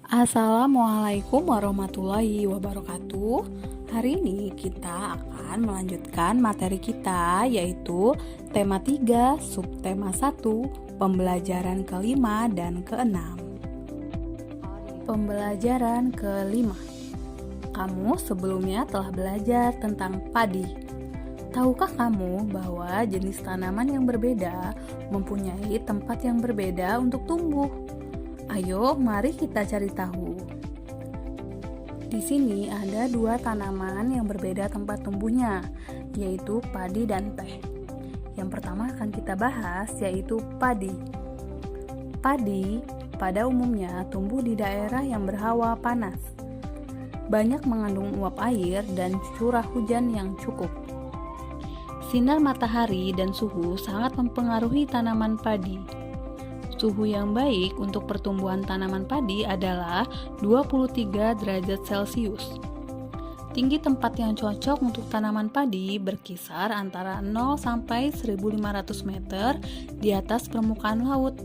Assalamualaikum warahmatullahi wabarakatuh. Hari ini kita akan melanjutkan materi kita, yaitu tema 3, subtema 1, pembelajaran kelima dan keenam. Pembelajaran kelima. Kamu sebelumnya telah belajar tentang padi. Tahukah kamu bahwa jenis tanaman yang berbeda mempunyai tempat yang berbeda untuk tumbuh? Ayo, mari kita cari tahu. Di sini ada dua tanaman yang berbeda tempat tumbuhnya, yaitu padi dan teh. Yang pertama akan kita bahas yaitu padi. Padi pada umumnya tumbuh di daerah yang berhawa panas. Banyak mengandung uap air dan curah hujan yang cukup. Sinar matahari dan suhu sangat mempengaruhi tanaman padi. Suhu yang baik untuk pertumbuhan tanaman padi adalah 23 derajat Celcius. Tinggi tempat yang cocok untuk tanaman padi berkisar antara 0 sampai 1.500 meter di atas permukaan laut.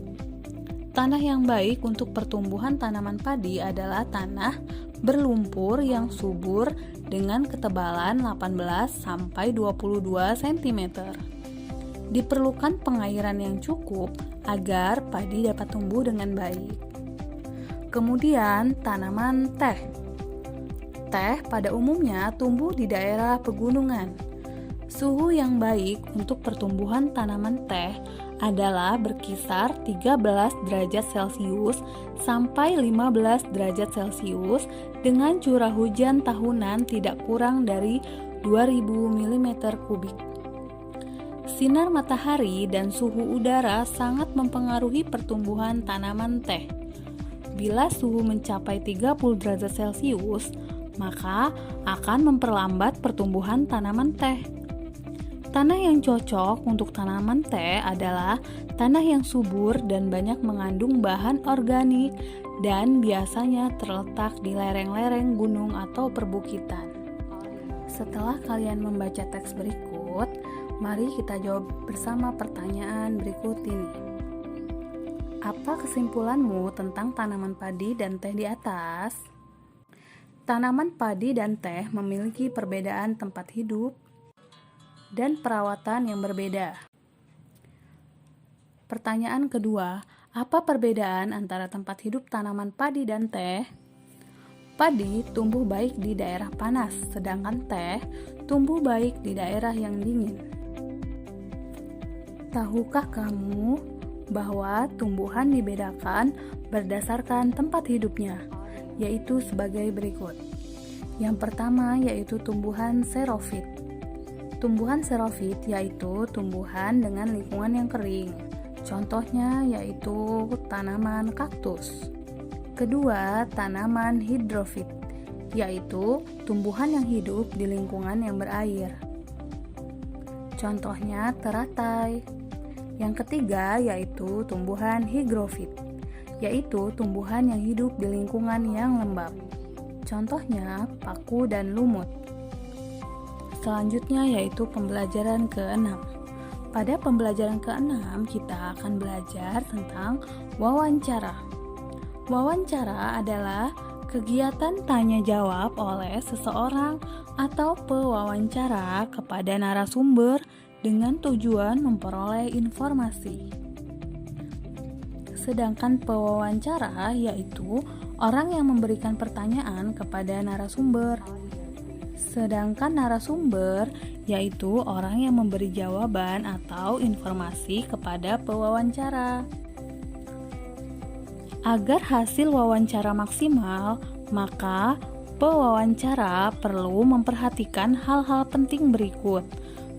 Tanah yang baik untuk pertumbuhan tanaman padi adalah tanah berlumpur yang subur dengan ketebalan 18 sampai 22 cm. Diperlukan pengairan yang cukup agar padi dapat tumbuh dengan baik. Kemudian, tanaman teh. Teh pada umumnya tumbuh di daerah pegunungan. Suhu yang baik untuk pertumbuhan tanaman teh adalah berkisar 13 derajat Celcius sampai 15 derajat Celcius dengan curah hujan tahunan tidak kurang dari 2000 mm kubik. Sinar matahari dan suhu udara sangat mempengaruhi pertumbuhan tanaman teh. Bila suhu mencapai 30 derajat Celcius, maka akan memperlambat pertumbuhan tanaman teh. Tanah yang cocok untuk tanaman teh adalah tanah yang subur dan banyak mengandung bahan organik dan biasanya terletak di lereng-lereng gunung atau perbukitan. Setelah kalian membaca teks berikut, mari kita jawab bersama pertanyaan berikut ini. Apa kesimpulanmu tentang tanaman padi dan teh di atas? Tanaman padi dan teh memiliki perbedaan tempat hidup dan perawatan yang berbeda. Pertanyaan kedua, apa perbedaan antara tempat hidup tanaman padi dan teh? Padi tumbuh baik di daerah panas, sedangkan teh tumbuh baik di daerah yang dingin. Tahukah kamu bahwa tumbuhan dibedakan berdasarkan tempat hidupnya, yaitu sebagai berikut. Yang pertama yaitu tumbuhan xerofit. Tumbuhan xerofit yaitu tumbuhan dengan lingkungan yang kering. Contohnya yaitu tanaman kaktus. Kedua, tanaman hidrofit, yaitu tumbuhan yang hidup di lingkungan yang berair. Contohnya teratai. Yang ketiga yaitu tumbuhan higrofit, yaitu tumbuhan yang hidup di lingkungan yang lembab. Contohnya paku dan lumut. Selanjutnya yaitu pembelajaran ke-6. Pada pembelajaran ke-6 kita akan belajar tentang wawancara. Wawancara adalah kegiatan tanya jawab oleh seseorang atau pewawancara kepada narasumber dengan tujuan memperoleh informasi. Sedangkan pewawancara yaitu orang yang memberikan pertanyaan kepada narasumber. Sedangkan narasumber yaitu orang yang memberi jawaban atau informasi kepada pewawancara. Agar hasil wawancara maksimal, maka pewawancara perlu memperhatikan hal-hal penting berikut,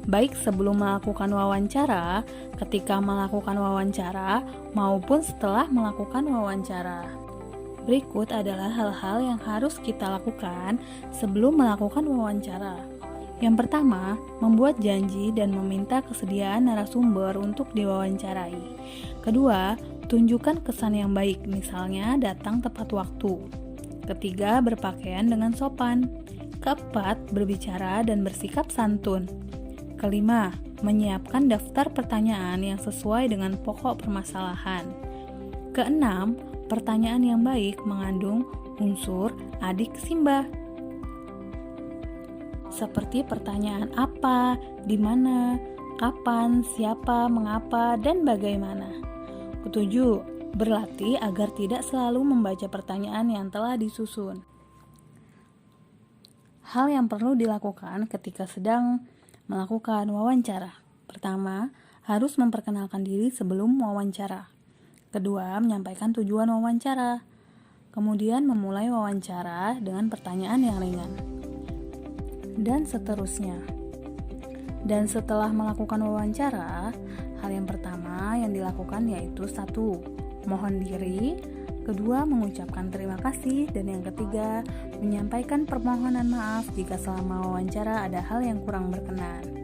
baik sebelum melakukan wawancara, ketika melakukan wawancara, maupun setelah melakukan wawancara. Berikut adalah hal-hal yang harus kita lakukan sebelum melakukan wawancara. Yang pertama, membuat janji dan meminta kesediaan narasumber untuk diwawancarai. Kedua, tunjukkan kesan yang baik, misalnya datang tepat waktu. Ketiga, berpakaian dengan sopan. Keempat, berbicara dan bersikap santun. Kelima, menyiapkan daftar pertanyaan yang sesuai dengan pokok permasalahan. Keenam, Pertanyaan yang baik mengandung unsur adik simba. Seperti pertanyaan apa, di mana, kapan, siapa, mengapa, dan bagaimana. Ketujuh, berlatih agar tidak selalu membaca pertanyaan yang telah disusun. Hal yang perlu dilakukan ketika sedang melakukan wawancara. Pertama, harus memperkenalkan diri sebelum wawancara. Kedua, menyampaikan tujuan wawancara. Kemudian memulai wawancara dengan pertanyaan yang ringan. Dan seterusnya. Dan setelah melakukan wawancara, hal yang pertama yang dilakukan yaitu 1. Mohon diri. Kedua, mengucapkan terima kasih. Dan yang ketiga, menyampaikan permohonan maaf jika selama wawancara ada hal yang kurang berkenan.